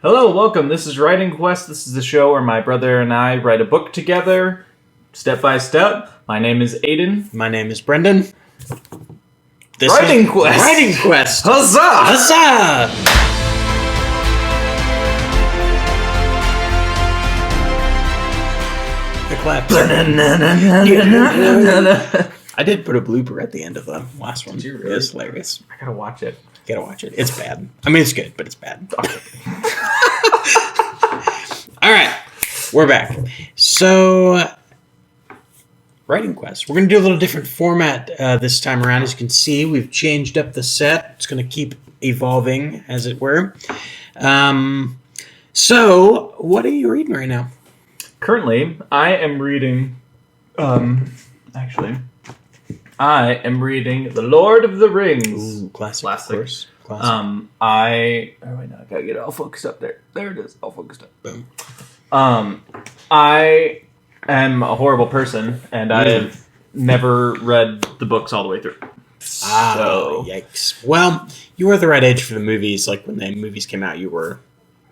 Hello, welcome. This is Writing Quest. This is the show where my brother and I write a book together, step by step. My name is Aiden. My name is Brendan. Writing Quest! Writing Quest! Huzzah! Huzzah! The clap. I did put a blooper at the end of the last one. Did you really? It was hilarious. I gotta watch it. You gotta watch it. It's bad. I mean, it's good, but it's bad. All right. We're back. So, Writing Quest. We're going to do a little different format this time around. As you can see, we've changed up the set. It's going to keep evolving, as it were. So, what are you reading right now? Currently, I am reading... I am reading The Lord of the Rings. Ooh, classic. Of course. Classic. Oh wait, no, I gotta get it all focused up there. There it is, all focused up. Boom. I am a horrible person, and I have never read the books all the way through. So, yikes. Well, you were the right age for the movies. Like, when the movies came out, you were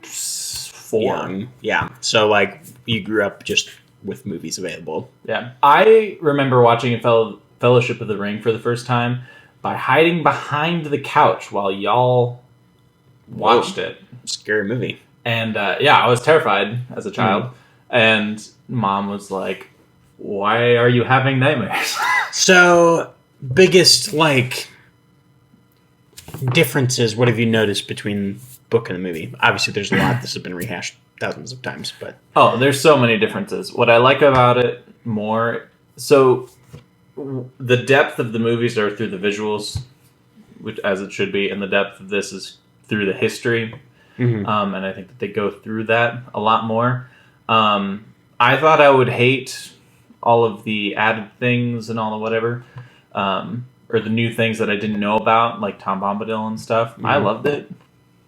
4. young. Yeah. So, like, you grew up just with movies available. Yeah. I remember watching Fellowship of the Ring for the first time by hiding behind the couch while y'all watched it. Scary movie. And, I was terrified as a child. And Mom was like, why are you having nightmares? So, biggest, like, differences, what have you noticed between book and the movie? Obviously, there's a lot. This has been rehashed thousands of times, but... Oh, there's so many differences. What I like about it more... So, the depth of the movies are through the visuals, which as it should be, and the depth of this is through the history. And I think that they go through that a lot more. I thought I would hate all of the added things and all the whatever, or the new things that I didn't know about, like Tom Bombadil and stuff. I loved it.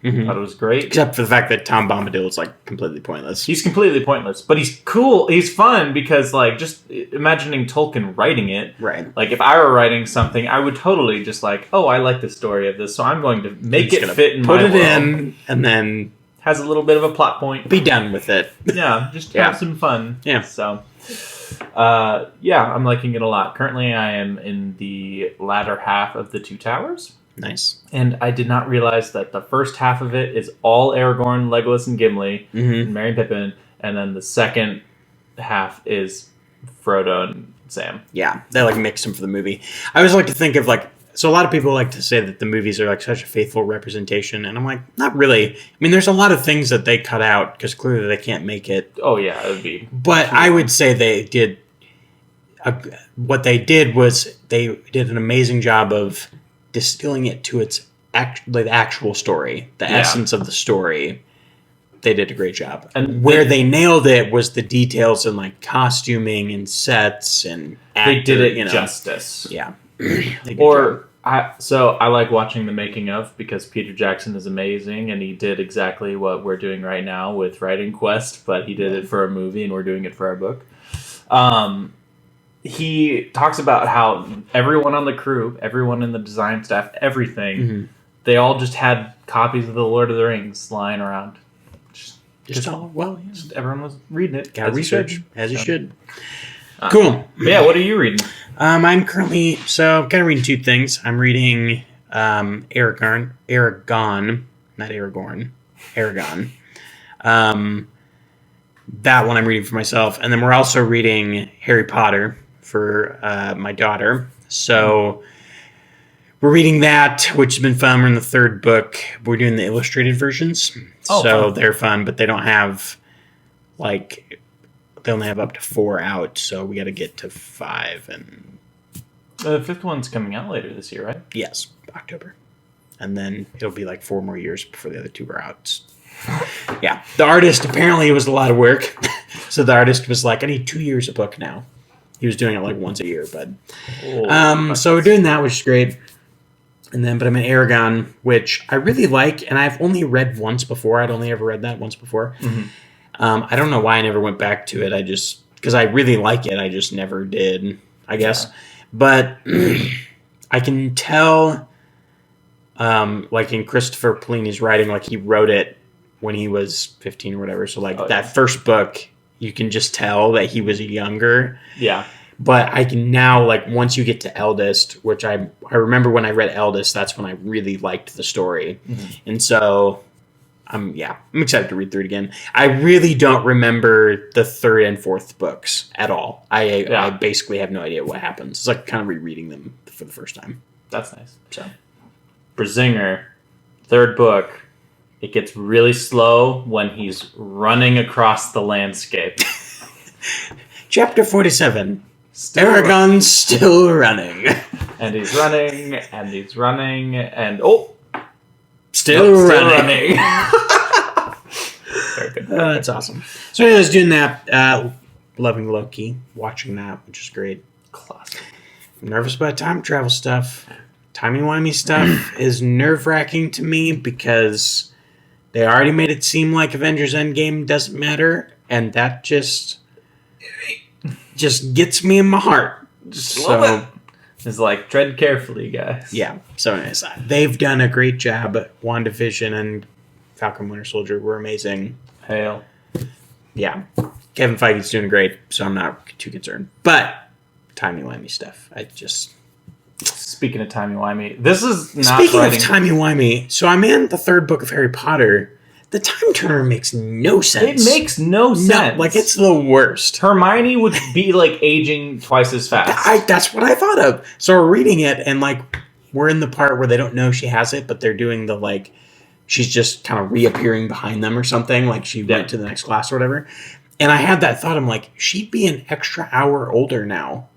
Thought it was great. Except for the fact that Tom Bombadil is, like, completely pointless. He's completely pointless, but he's cool. He's fun because, like, just imagining Tolkien writing it. Right. Like, if I were writing something, I would totally just like, oh, I like the story of this, so I'm going to make it fit in my world. Put it in, and then... Has a little bit of a plot point. Be done with it. Yeah, just have some fun. Yeah. So, I'm liking it a lot. Currently, I am in the latter half of The Two Towers. Nice. And I did not realize that the first half of it is all Aragorn, Legolas, and Gimli, and Merry and Pippin, and then the second half is Frodo and Sam. Yeah, they, like, mix them for the movie. I always like to think of, like... So a lot of people like to say that the movies are, like, such a faithful representation, and I'm like, not really. I mean, there's a lot of things that they cut out, because clearly they can't make it. Oh, yeah, it would be... But I would say they did... what they did was they did an amazing job of distilling it to its the actual story, the essence of the story. They did a great job. And where they nailed it was the details in, like, costuming and sets and they did it justice. Yeah. I like watching the making of because Peter Jackson is amazing and he did exactly what we're doing right now with Writing Quest, but he did it for a movie and we're doing it for our book. He talks about how everyone on the crew, everyone in the design staff, everything, they all just had copies of The Lord of the Rings lying around. Just everyone was reading it. Got research, as you should. Cool. What are you reading? I'm currently, I'm kind of reading two things. I'm reading Aragon, not Aragorn, Aragon. That one I'm reading for myself. And then we're also reading Harry Potter for my daughter. So we're reading that, which has been fun. We're in the third book. We're doing the illustrated versions. So fun. They're fun, but they don't have, like... They only have up to 4 out, so we got to get to 5. And the 5th one's coming out later this year, right? Yes, October. And then it'll be like 4 more years before the other 2 are out. Yeah. The artist, apparently it was a lot of work. So the artist was like, I need 2 years a book now. He was doing it like once a year, but... so we're doing that, which is great. And then, but I'm in Aragon, which I really like, and I've only read once before. I'd only ever read that once before. I don't know why I never went back to it. Because I really like it. I just never did, I guess. Yeah. But I can tell, like in Christopher Paolini's writing, like he wrote it when he was 15 or whatever. So like that first book, you can just tell that he was younger. Yeah. But I can now, like, once you get to Eldest, which I remember when I read Eldest, that's when I really liked the story. Mm-hmm. And so, I'm excited to read through it again. I really don't remember the third and fourth books at all. I basically have no idea what happens. It's like kind of rereading them for the first time. That's nice. So, Brazinger, third book, it gets really slow when he's running across the landscape. Chapter 47. Aragon's still running. And he's running, and he's running, and still running. Very good. That's awesome. So anyways, doing that, loving Loki, watching that, which is great. Classic. I'm nervous about time travel stuff. Timey-wimey stuff is nerve-wracking to me because they already made it seem like Avengers Endgame doesn't matter, and that just gets me in my heart. So it's like, tread carefully, guys. Yeah. So anyways, they've done a great job. WandaVision and Falcon Winter Soldier were amazing. Hail. Yeah. Kevin Feige's doing great, so I'm not too concerned. But timey-wimey stuff, Speaking of timey-wimey, this is not Speaking of timey-wimey, so I'm in the third book of Harry Potter. The time turner makes no sense. It makes no sense. No, like, it's the worst. Hermione would be, like, aging twice as fast. That's what I thought of. So we're reading it, and, like, we're in the part where they don't know she has it, but they're doing the, like, she's just kind of reappearing behind them or something, like she went to the next class or whatever. And I had that thought, I'm like, she'd be an extra hour older now.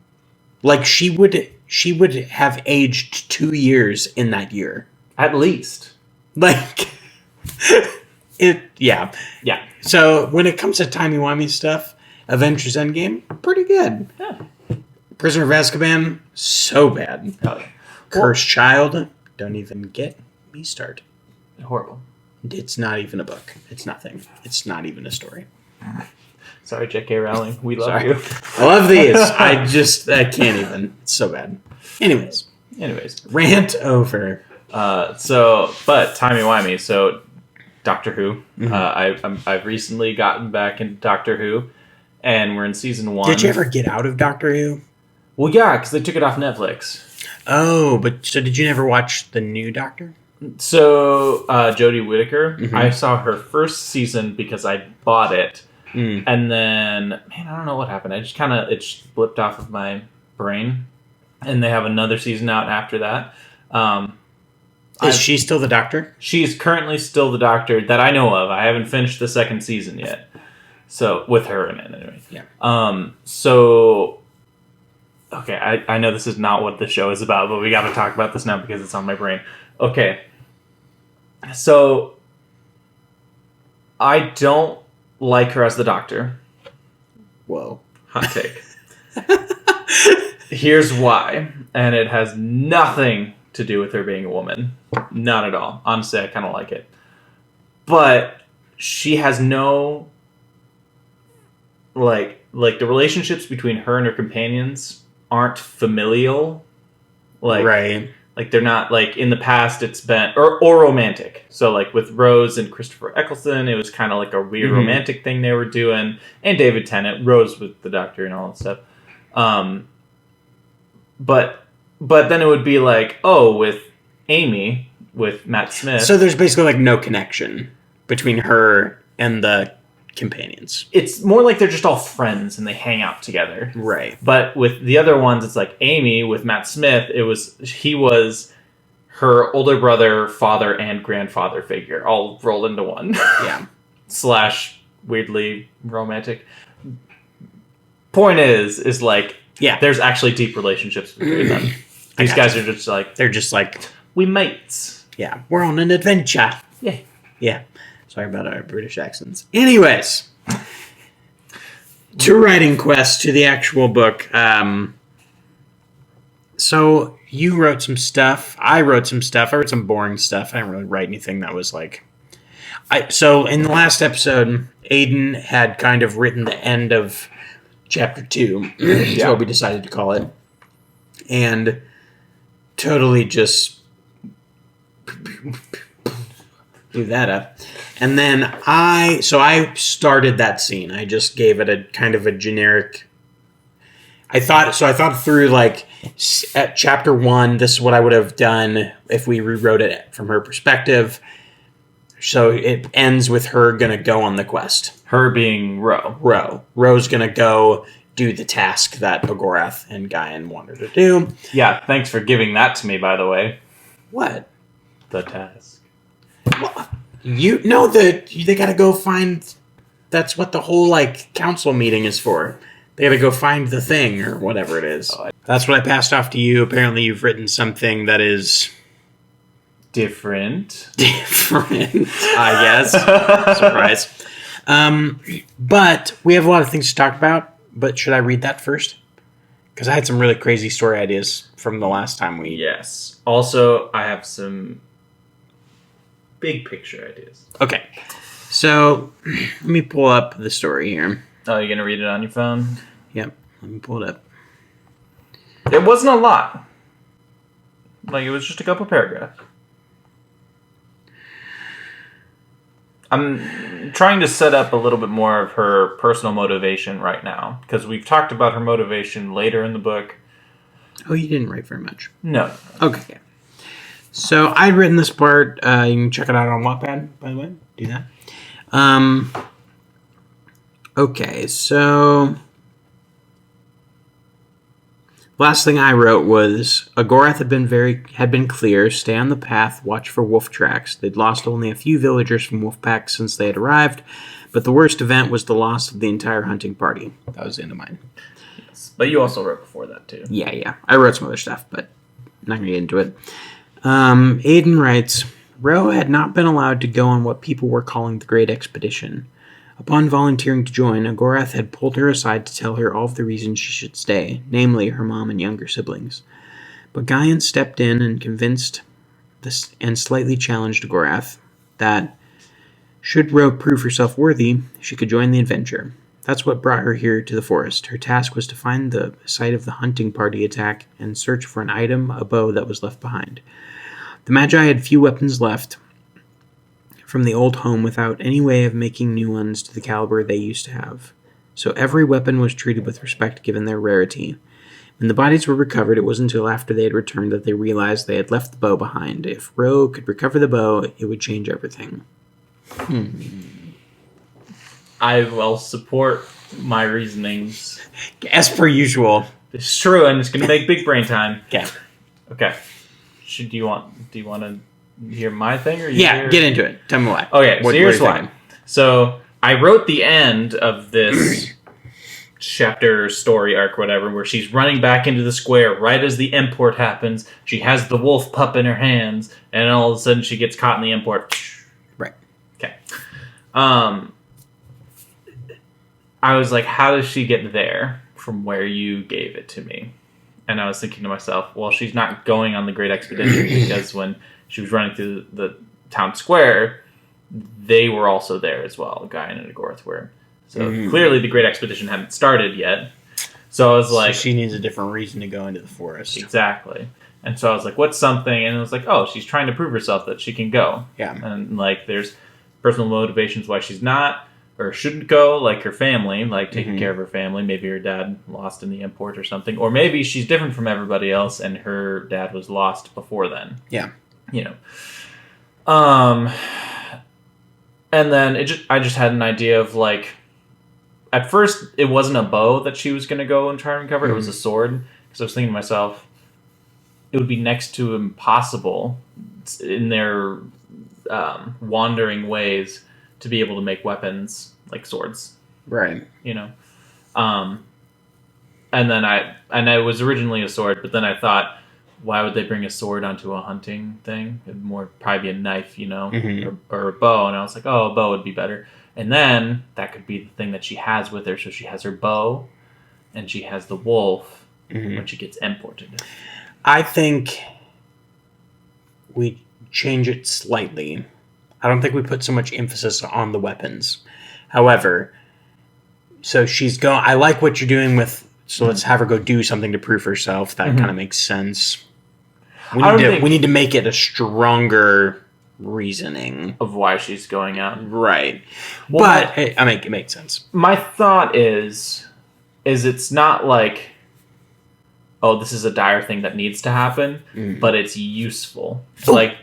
Like, she would have aged 2 years in that year. At least. Like... Yeah. So when it comes to timey-wimey stuff, Avengers Endgame, pretty good. Yeah. Prisoner of Azkaban, so bad. Oh, yeah. Cursed Child, don't even get me started. Horrible. It's not even a book. It's nothing. It's not even a story. Sorry, J.K. Rowling. We love you. I love these. I can't even. It's so bad. Anyways. Rant over. But timey-wimey. So... Doctor Who. Mm-hmm. I've recently gotten back into Doctor Who, and we're in season 1. Did you ever get out of Doctor Who? Well, yeah, because they took it off Netflix. Oh, but so did you never watch the new Doctor? So Jodie Whittaker, I saw her first season because I bought it, and then I don't know what happened. I just it blipped off of my brain, and they have another season out after that. Is she still the Doctor? She's currently still the Doctor that I know of. I haven't finished the second season yet. So, with her in it, anyway. Yeah. Okay, I know this is not what the show is about, but we got to talk about this now because it's on my brain. Okay. So, I don't like her as the Doctor. Whoa. Hot take. Here's why. And it has nothing to do with her being a woman. Not at all. Honestly, I kind of like it. But she has no... Like the relationships between her and her companions aren't familial. Right. Like, they're not... Like, in the past, it's been... Or romantic. So, like, with Rose and Christopher Eccleston, it was kind of like a weird romantic thing they were doing. And David Tennant. Rose with the Doctor and all that stuff. But then it would be like, with Amy, with Matt Smith. So there's basically like no connection between her and the companions. It's more like they're just all friends and they hang out together. Right. But with the other ones, it's like Amy with Matt Smith, he was her older brother, father, and grandfather figure, all rolled into one. Yeah. / weirdly romantic. Point is like, yeah, there's actually deep relationships between them. These guys are just like... They're just like... We mates. Yeah. We're on an adventure. Yeah. Yeah. Sorry about our British accents. Anyways. To writing quest, to the actual book. So, you wrote some stuff. I wrote some stuff. I wrote some boring stuff. I didn't really write anything that was like... So, in the last episode, Aiden had kind of written the end of Chapter 2. Is what we decided to call it. And... totally just blew that up. And then I started that scene. I just gave it a kind of a generic. I thought through like at chapter 1. This is what I would have done if we rewrote it from her perspective. So it ends with her gonna go on the quest. Her being Ro. Ro's gonna go do the task that Ogorath and Guyan want her to do. Yeah, thanks for giving that to me, by the way. What? The task. Well, they gotta go find. That's what the whole like council meeting is for. They gotta go find the thing or whatever it is. That's what I passed off to you. Apparently, you've written something that is different. I guess. Surprise. But we have a lot of things to talk about. But should I read that first? Because I had some really crazy story ideas from the last time we... Yes. Also, I have some big picture ideas. Okay. So, let me pull up the story here. Oh, you're going to read it on your phone? Yep. Let me pull it up. It wasn't a lot. Like, it was just a couple paragraphs. I'm trying to set up a little bit more of her personal motivation right now, because we've talked about her motivation later in the book. Oh, you didn't write very much. No. Okay. So I'd written this part. You can check it out on Wattpad, by the way. Do that. Okay, so last thing I wrote was Agorath had been clear. Stay on the path. Watch for wolf tracks. They'd lost only a few villagers from wolf packs since they had arrived, but the worst event was the loss of the entire hunting party. That was the end of mine. Yes, but you also wrote before that too. Yeah. I wrote some other stuff, but I'm not gonna get into it. Aiden writes, Ro had not been allowed to go on what people were calling the Great Expedition. Upon volunteering to join, Agorath had pulled her aside to tell her all of the reasons she should stay, namely her mom and younger siblings. But Guyan stepped in and convinced this and slightly challenged Agorath that, should Ro prove herself worthy, she could join the adventure. That's what brought her here to the forest. Her task was to find the site of the hunting party attack and search for an item, a bow that was left behind. The Magi had few weapons left from the old home without any way of making new ones to the caliber they used to have. So every weapon was treated with respect given their rarity. When the bodies were recovered, it wasn't until after they had returned that they realized they had left the bow behind. If Ro could recover the bow, it would change everything. I will support my reasonings. As per usual. It's true, and it's going to make big brain time. Okay. Do you want to hear my thing? Or get into it. Tell me why. Okay, so here's why. So I wrote the end of this chapter, story arc, whatever, where she's running back into the square right as the import happens. She has the wolf pup in her hands, and all of a sudden she gets caught in the import. Right. Okay. I was like, how does she get there from where you gave it to me? And I was thinking to myself, well, she's not going on the Great Expedition because when she was running through the town square, they were also there as well. Guyan and Agorath were. So clearly the Great Expedition hadn't started yet. So I was like... So she needs a different reason to go into the forest. Exactly. And so I was like, what's something? And it was like, oh, she's trying to prove herself that she can go. Yeah. And like there's personal motivations why she's not or shouldn't go, like her family, like taking care of her family. Maybe her dad lost in the import or something. Or maybe she's different from everybody else and her dad was lost before then. Yeah. You know. And then I just had an idea of like, at first it wasn't a bow that she was going to go and try and recover. It was a sword. Because I was thinking to myself, it would be next to impossible in their wandering ways to be able to make weapons like swords. Right. You know? And then I was originally a sword, but then I thought, why would they bring a sword onto a hunting thing? It'd probably be a knife, you know, or a bow. And I was like, oh, a bow would be better. And then that could be the thing that she has with her. So she has her bow and she has the wolf when she gets imported. I think we change it slightly. I don't think we put so much emphasis on the weapons. However, so she's going... I like what you're doing with... So let's have her go do something to prove herself. That kind of makes sense. We need to make it a stronger reasoning of why she's going out. Right. Well, But it makes sense. My thought is it's not like, oh, this is a dire thing that needs to happen, but it's useful. Like,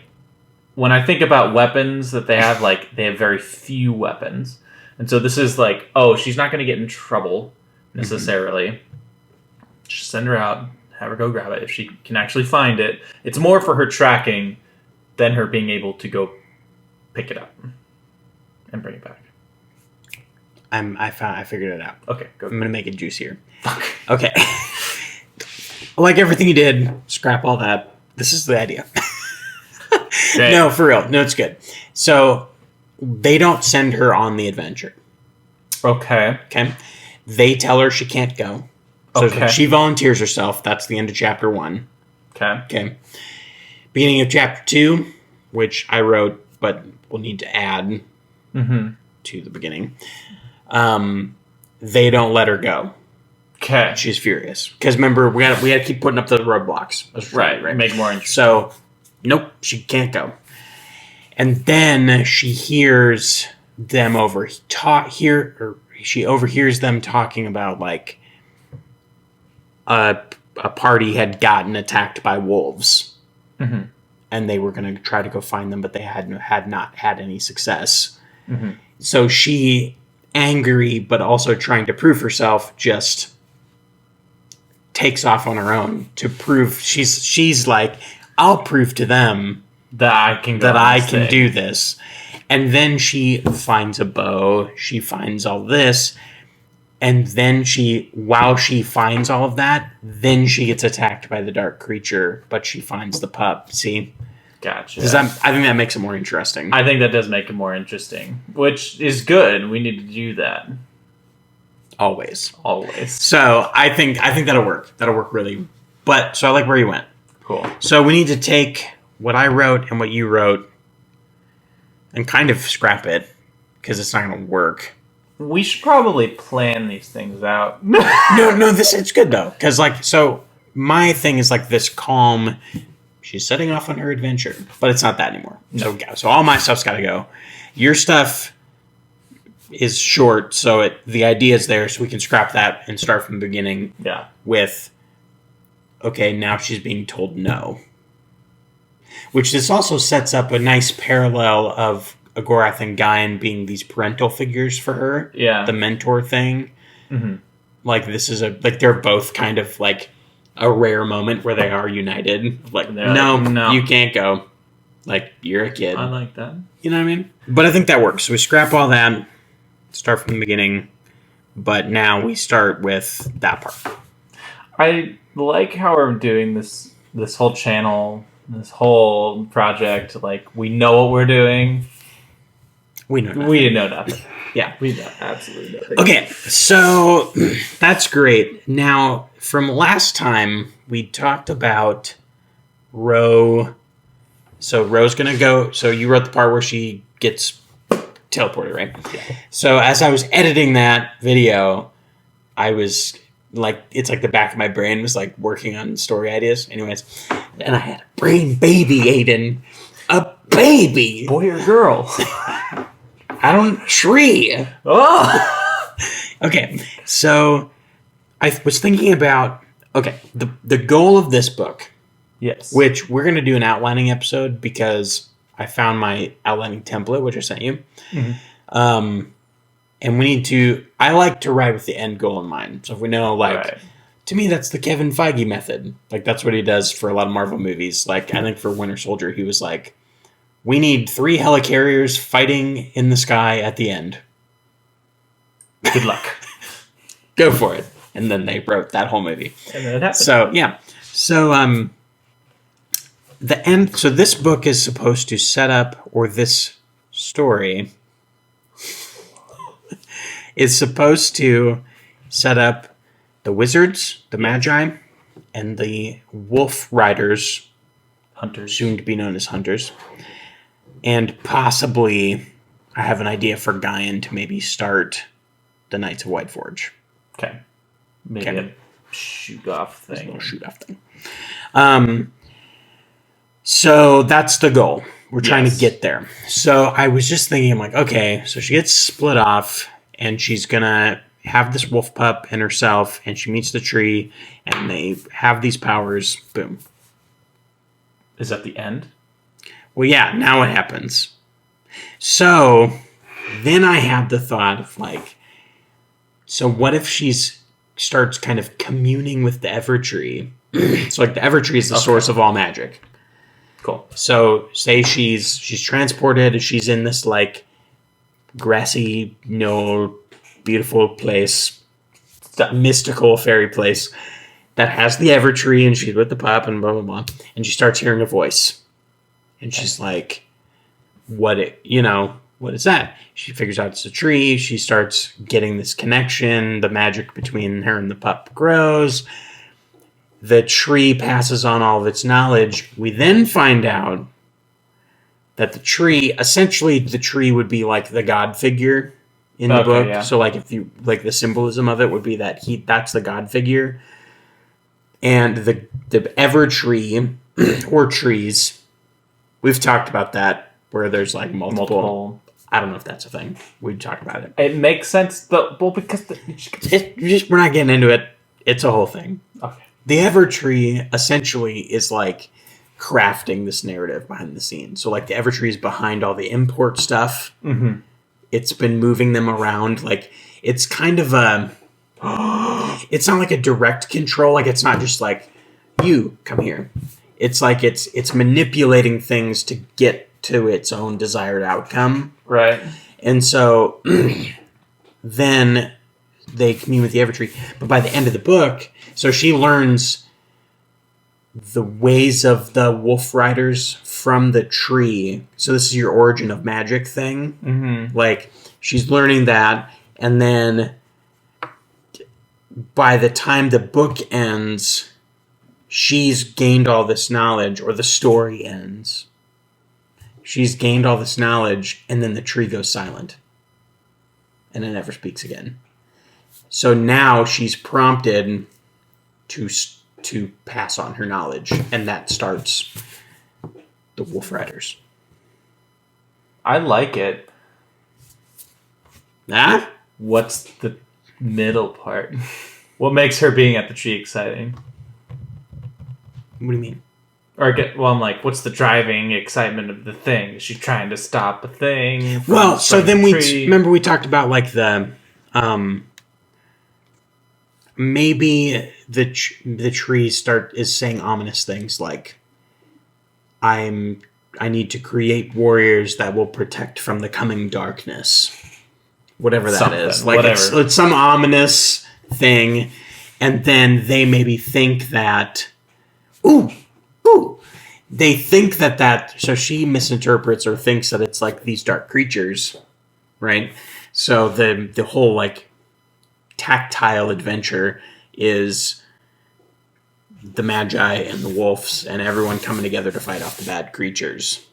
when I think about weapons that they have, like, they have very few weapons. And so this is like, oh, she's not going to get in trouble necessarily. Just send her out, have her go grab it if she can actually find it. It's more for her tracking than her being able to go pick it up and bring it back. I figured it out. Okay, go. I'm gonna make it juicier. Okay. Like everything you did, scrap all that. This is the idea. No, for real. No, it's good. So they don't send her on the adventure. Okay. Okay. They tell her she can't go. So she volunteers herself. That's the end of chapter 1. Okay. Okay. Beginning of chapter 2, which I wrote, but we'll need to add to the beginning. They don't let her go. Okay. She's furious. Because remember, we had to keep putting up the roadblocks. Right. Make more interesting. So, nope, she can't go. And then she hears them she overhears them talking about, like, a party had gotten attacked by wolves. And they were going to try to go find them, but they had not had any success. So she, angry but also trying to prove herself, just takes off on her own to prove she's like, I'll prove to them that I can do this. And then she finds a bow, she finds all this, and then while she finds all of that, then she gets attacked by the dark creature, but she finds the pup. See? Gotcha. I think that makes it more interesting. I think that does make it more interesting, which is good. We need to do that. Always. So I think that'll work. That'll work really. But so I like where you went. Cool. So we need to take what I wrote and what you wrote and kind of scrap it because it's not going to work. We should probably plan these things out. No, it's good though, because so my thing is like this calm. She's setting off on her adventure, but it's not that anymore. No. So all my stuff's got to go. Your stuff is short, so the idea is there, so we can scrap that and start from the beginning. Yeah. With, okay, now she's being told no. Which this also sets up a nice parallel of Agorath and Gaian being these parental figures for her. Yeah. The mentor thing. Like this is they're both kind of like a rare moment where they are united. Like, no, you can't go. Like, you're a kid. I like that. You know what I mean? But I think that works. So we scrap all that, start from the beginning, but now we start with that part. I like how we're doing this whole channel, this whole project. Like, we know what we're doing. We know nothing. We know nothing. Yeah. We know absolutely nothing. Okay, so that's great. Now, from last time, we talked about Ro. So Ro's going to go. So you wrote the part where she gets teleported, right? Yeah. So as I was editing that video, I was like, it's like the back of my brain was like working on story ideas. Anyways, and I had a brain baby, Aiden. A baby. Boy or girl? I don't tree. Oh. Okay, so I was thinking about the goal of this book. Yes. Which we're going to do an outlining episode because I found my outlining template, which I sent you. And we need to. I like to write with the end goal in mind. So if we know, to me, that's the Kevin Feige method. Like that's what he does for a lot of Marvel movies. Like I think for Winter Soldier, he was like, we need 3 helicarriers fighting in the sky at the end. Good luck. Go for it. And then they wrote that whole movie. And then it happened. So, yeah. So, the end. So this book is supposed to set up, or this story is supposed to set up the wizards, the magi, and the wolf riders, hunters, soon to be known as hunters. And possibly, I have an idea for Gaian to maybe start the Knights of Whiteforge. Okay. Maybe a shoot-off thing. A little shoot-off thing. So that's the goal. We're trying to get there. So I was just thinking, I'm like, okay, so she gets split off, and she's going to have this wolf pup and herself, and she meets the tree, and they have these powers. Boom. Is that the end? Well, yeah, now what happens? So then I had the thought of like, so what if starts kind of communing with the Evertree? So like the Evertree is the source of all magic. Cool. So say she's transported, she's in this like grassy, beautiful place, mystical fairy place that has the Evertree, and she's with the pup and blah blah blah, and she starts hearing a voice, and she's like, what is that? She figures out it's a tree. She starts getting this connection. The magic between her and the pup grows. The tree passes on all of its knowledge. We then find out that the tree would be like the god figure in the book. Yeah. So like if you like the symbolism of it would be that that's the god figure. And the Evertree or trees, we've talked about that where there's like multiple. I don't know if that's a thing. We'd talk about it. It makes sense though, because we're not getting into it. It's a whole thing. Okay. The Evertree essentially is like crafting this narrative behind the scenes. So like the Evertree is behind all the import stuff. Mm-hmm. It's been moving them around. Like it's kind of it's not like a direct control. Like it's not just like you come here. It's like it's manipulating things to get to its own desired outcome. Right. And so then they commune with the Evertree. But by the end of the book, so she learns the ways of the wolf riders from the tree. So this is your origin of magic thing. Mm-hmm. Like she's learning that, and then by the time the book ends, she's gained all this knowledge, or the story ends. She's gained all this knowledge, and then the tree goes silent. And it never speaks again. So now she's prompted to pass on her knowledge, and that starts the Wolf Riders. I like it. Ah? What's the middle part? What makes her being at the tree exciting? What do you mean? I'm like, what's the driving excitement of the thing? Is she trying to stop a thing? Well, so then remember we talked about like the maybe the tree is saying ominous things like, I need to create warriors that will protect from the coming darkness. Whatever that is. Like it's some ominous thing, and then they maybe think that they think that so she misinterprets or thinks that it's like these dark creatures, right? So the whole like tactile adventure is the Magi and the wolves and everyone coming together to fight off the bad creatures.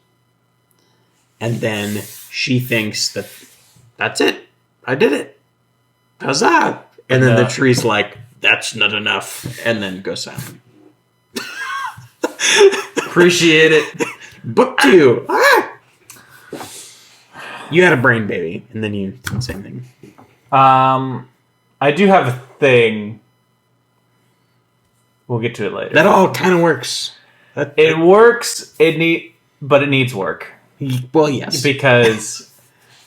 And then she thinks that's it. I did it. Huzzah! And then the tree's like, that's not enough. And then goes silent. Appreciate it. Book 2. Ah! You had a brain baby, and then you did the same thing. I do have a thing. We'll get to it later. That all kind of works. It works. But it needs work. Well, yes, because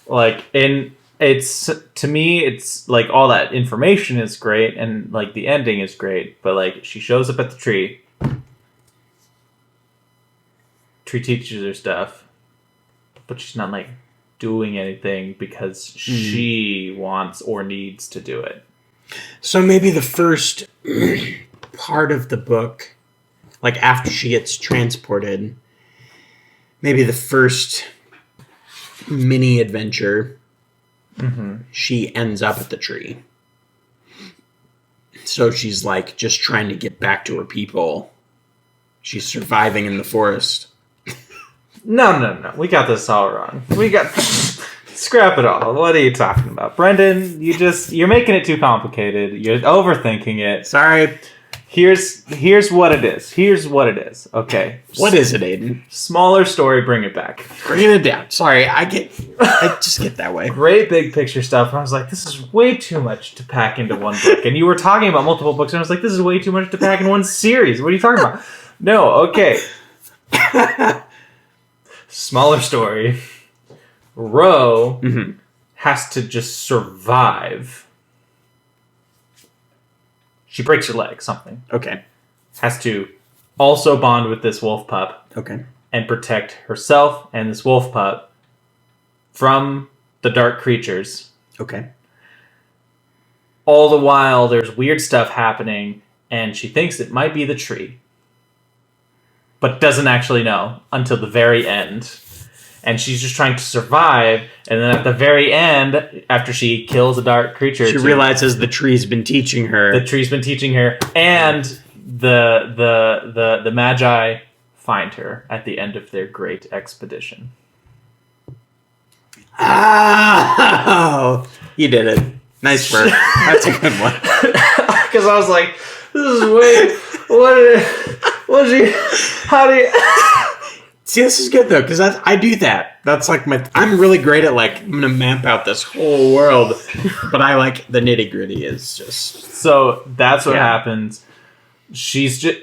like to me, it's like all that information is great, and like the ending is great. But like she shows up at the tree. Tree teaches her stuff, but she's not like doing anything because she wants or needs to do it. So maybe the first part of the book, like after she gets transported, maybe the first mini adventure, she ends up at the tree. So she's like just trying to get back to her people. She's surviving in the forest. No. We got this all wrong. Scrap it all. What are you talking about? Brendan, you're making it too complicated. You're overthinking it. Sorry. Here's what it is. Here's what it is. Okay. What is it, Aiden? Smaller story, bring it back. Bring it down. Sorry, I just get that way. Great big picture stuff. And I was like, this is way too much to pack into one book. And you were talking about multiple books, and I was like, this is way too much to pack in one series. What are you talking about? No, okay. Smaller story. Ro has to just survive. She breaks her leg, something. Okay. Has to also bond with this wolf pup. Okay. And protect herself and this wolf pup from the dark creatures. Okay. All the while, there's weird stuff happening, and she thinks it might be the tree. But doesn't actually know until the very end. And she's just trying to survive, and then at the very end, after she kills a dark creature... She realizes the tree's been teaching her. The tree's been teaching her, and the Magi find her at the end of their great expedition. Oh! You did it. Nice work. That's a good one. Because I was like, this is way... How do you... See, this is good though, because I do that. That's like I'm really great at I'm gonna map out this whole world, but I like the nitty gritty is just. So that's what happens. She's just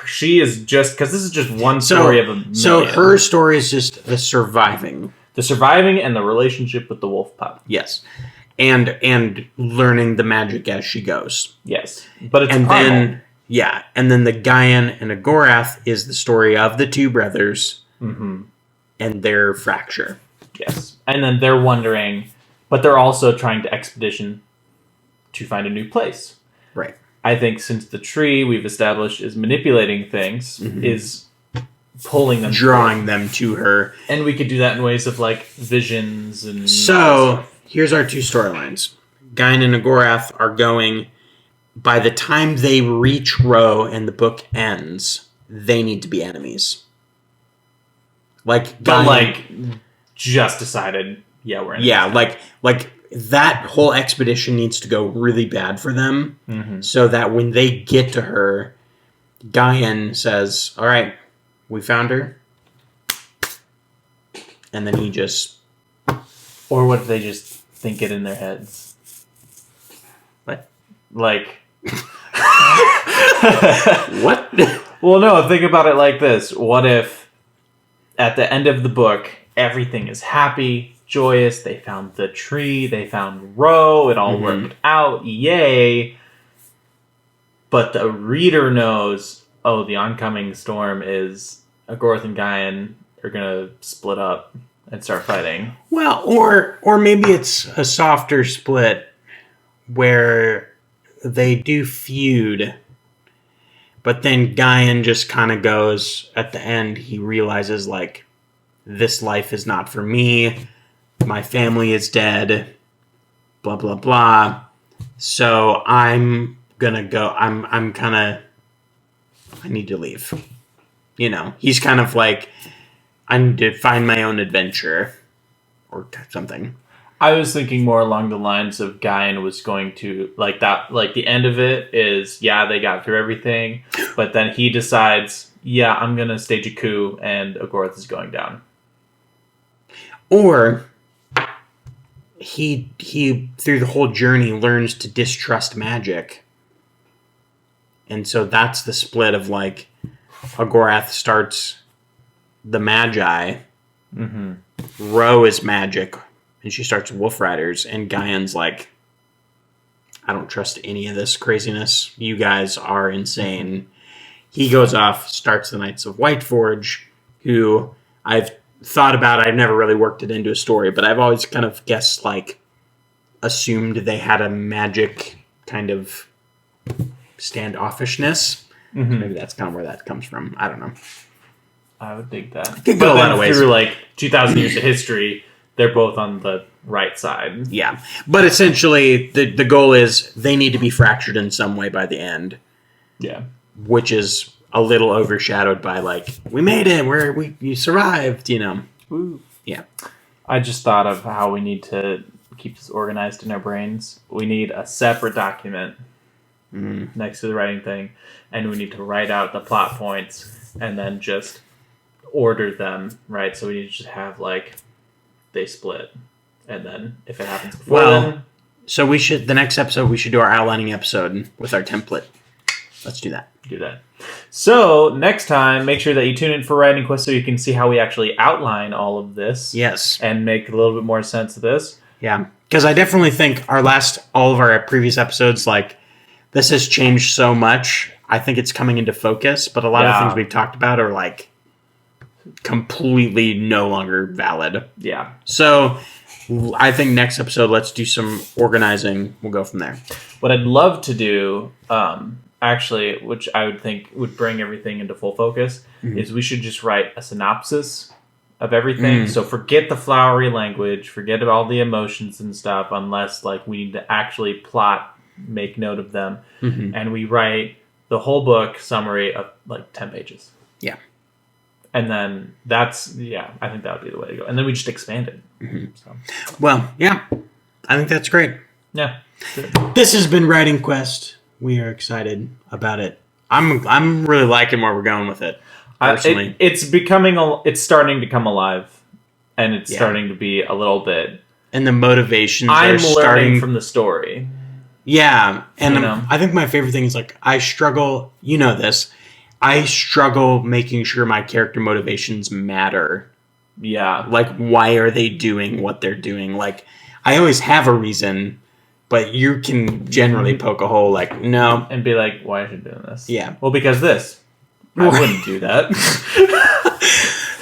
she is just because this is just one story of a million. So her story is just the surviving and the relationship with the wolf pup. Yes, and learning the magic as she goes. Yes, but it's primal. And then the Gaian and Agorath is the story of the two brothers and their fracture. Yes. And then they're wondering, but they're also trying to expedition to find a new place. Right. I think since the tree we've established is manipulating things, is pulling them, drawing them to her. And we could do that in ways of visions and... So, here's our two storylines. Gaian and Agorath are going... By the time they reach Ro and the book ends, they need to be enemies. Just decided, we're enemies. Yeah, like that whole expedition needs to go really bad for them, so that when they get to her, Gaian says, "All right, we found her," and then he just... Or what if they just think it in their heads? What? What? Well, no, think about it like this. What if at the end of the book, everything is happy, joyous, they found the tree, they found Ro, it all worked out, yay. But the reader knows, the oncoming storm is Agorath and Gaian are going to split up and start fighting. Well, or maybe it's a softer split where... They do feud, but then Gaian just kind of goes, at the end, he realizes, this life is not for me, my family is dead, blah, blah, blah, so I'm gonna go, I'm kind of, I need to leave. He's kind of I need to find my own adventure, or something. I was thinking more along the lines of Gaian was going to, the end of it is, they got through everything, but then he decides, I'm going to stage a coup, and Agorath is going down. Or, he through the whole journey, learns to distrust magic. And so that's the split of, Agorath starts the Magi, Ro is magic, and she starts Wolf Riders, and Gaian's I don't trust any of this craziness. You guys are insane. He goes off, starts the Knights of Whiteforge, who I've thought about. I've never really worked it into a story, but I've always kind of guessed, assumed they had a magic kind of standoffishness. Maybe that's kind of where that comes from. I don't know. I would dig that. It could go a lot of ways. Through 2,000 years of history, they're both on the right side. Yeah. But essentially, the goal is they need to be fractured in some way by the end. Yeah. Which is a little overshadowed by, we made it, you survived, Woo. Yeah. I just thought of how we need to keep this organized in our brains. We need a separate document next to the writing thing, and we need to write out the plot points and then just order them, right? So we need to just have like they split, and then if it happens before then. So the next episode we should do our outlining episode with our template. Let's do that. Do that. So next time, make sure that you tune in for Writing Quest so you can see how we actually outline all of this. Yes. And make a little bit more sense of this. Yeah. Because I definitely think all of our previous episodes, like, this has changed so much. I think it's coming into focus, but a lot of things we've talked about are, like, completely no longer valid. Yeah. So I think next episode, let's do some organizing. We'll go from there. What I'd love to do, actually, which I would think would bring everything into full focus, is we should just write a synopsis of everything. So forget the flowery language, forget all the emotions and stuff, unless like we need to actually plot, make note of them, and we write the whole book summary of like 10 pages. Yeah. And then I think that would be the way to go. And then we just expand it. So. Well, yeah, I think that's great. Yeah. This has been Writing Quest. We are excited about it. I'm really liking where we're going with it. Personally, it's starting to come alive, and it's starting to be a little bit. And the motivations I'm are starting learning from the story. Yeah, and I think my favorite thing is like I struggle. You know this. I struggle making sure my character motivations matter. Yeah, like why are they doing what they're doing? Like I always have a reason. But you can generally poke a hole like, no. And be like, why is she doing this? Yeah. Well, because this. I wouldn't do that.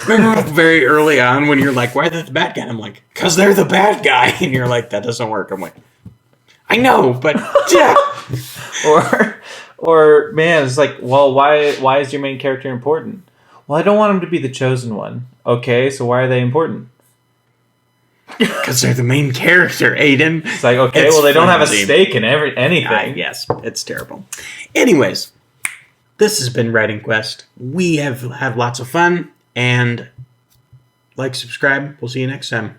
Remember very early on when you're like, why are they the bad guy? And I'm like, because they're the bad guy. And you're like, that doesn't work. I'm like, I know, but yeah. or man, it's like, well, why is your main character important? Well, I don't want him to be the chosen one. Okay, so why are they important? Because they're the main character, Aiden. It's like, okay, they don't have a stake in anything. Yes, it's terrible. Anyways, this has been Writing Quest. We have had lots of fun, and subscribe. We'll see you next time.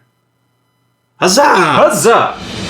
Huzzah! Huzzah!